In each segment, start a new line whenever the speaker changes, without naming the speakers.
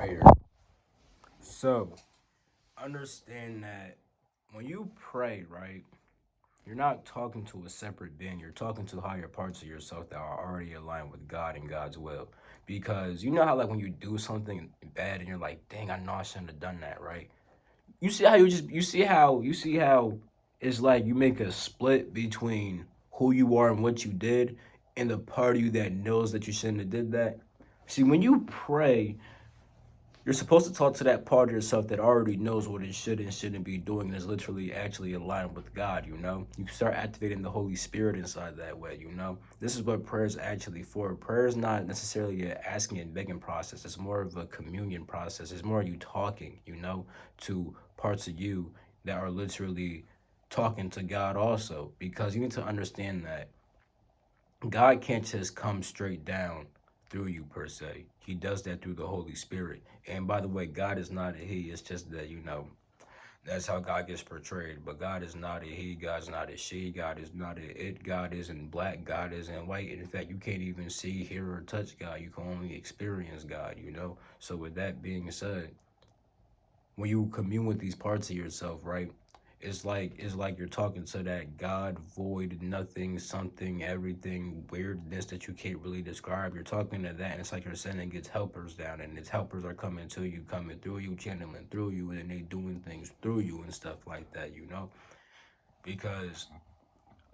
prayer. So, understand that when you pray, right, you're not talking to a separate being. You're talking to higher parts of yourself that are already aligned with God and God's will. Because you know how, like, when you do something bad and you're like, dang, I know I shouldn't have done that, right? You see how it's like you make a split between who you are and what you did and the part of you that knows that you shouldn't have did that. See, when you pray, you're supposed to talk to that part of yourself that already knows what it should and shouldn't be doing and is literally actually aligned with God. You start activating the Holy Spirit inside that way. This is what prayer is actually for. Prayer is not necessarily an asking and begging process. It's more of a communion process. It's more you talking, to parts of you that are literally talking to God also. Because you need to understand that God can't just come straight down through you per se. He does that through the Holy Spirit. And by the way, God is not a he. It's just that, that's how God gets portrayed. But God is not a he. God's not a she. God is not a it. God isn't black. God isn't white. And in fact, you can't even see, hear, or touch God. You can only experience God. So with that being said, when you commune with these parts of yourself, right? It's like you're talking to that God void, nothing, something, everything, weirdness that you can't really describe. You're talking to that, and it's like you're sending its helpers down, and its helpers are coming to you, coming through you, channeling through you, and they doing things through you and stuff like that. Because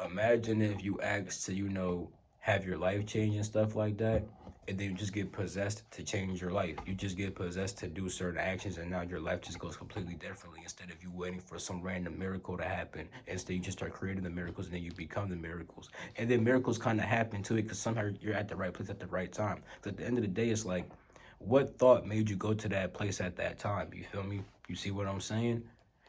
imagine if you ask to have your life change and stuff like that, and then you just get possessed to change your life. You just get possessed to do certain actions, and now your life just goes completely differently. Instead of you waiting for some random miracle to happen, instead you just start creating the miracles, and then you become the miracles. And then miracles kind of happen too, because somehow you're at the right place at the right time. 'Cause at the end of the day, it's like, what thought made you go to that place at that time? You feel me? You see what I'm saying?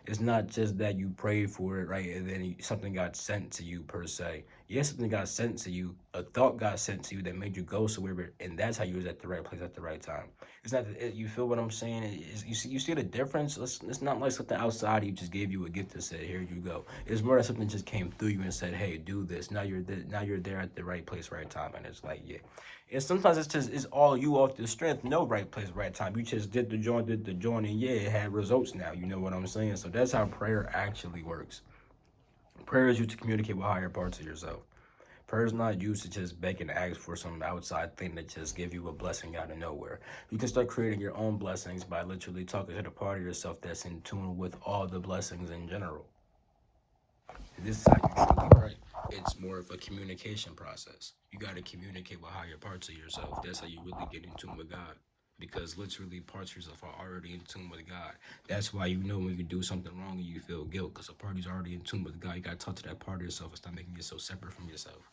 It's not just that you prayed for it, right? And then something got sent to you per se. Yes, something got sent to you. A thought got sent to you that made you go somewhere, and that's how you was at the right place at the right time. It's not. You feel what I'm saying? You see the difference. It's not like something outside you just gave you a gift and said, "Here you go." It's more that something just came through you and said, "Hey, do this." Now you're there at the right place, right time, and it's like, yeah. And sometimes it's all you off the strength, no right place, right time. You just did the joint, and yeah, it had results now. You know what I'm saying? So that's how prayer actually works. Prayer is used to communicate with higher parts of yourself. Prayer is not used to just beg and ask for some outside thing that just give you a blessing out of nowhere. You can start creating your own blessings by literally talking to the part of yourself that's in tune with all the blessings in general. This is how you truly pray. It's more of a communication process. You got to communicate with higher parts of yourself. That's how you really get in tune with God. Because literally, parts of yourself are already in tune with God. That's why you know when you do something wrong and you feel guilt. Because a party's already in tune with God. You got to talk to that part of yourself and stop making yourself separate from yourself.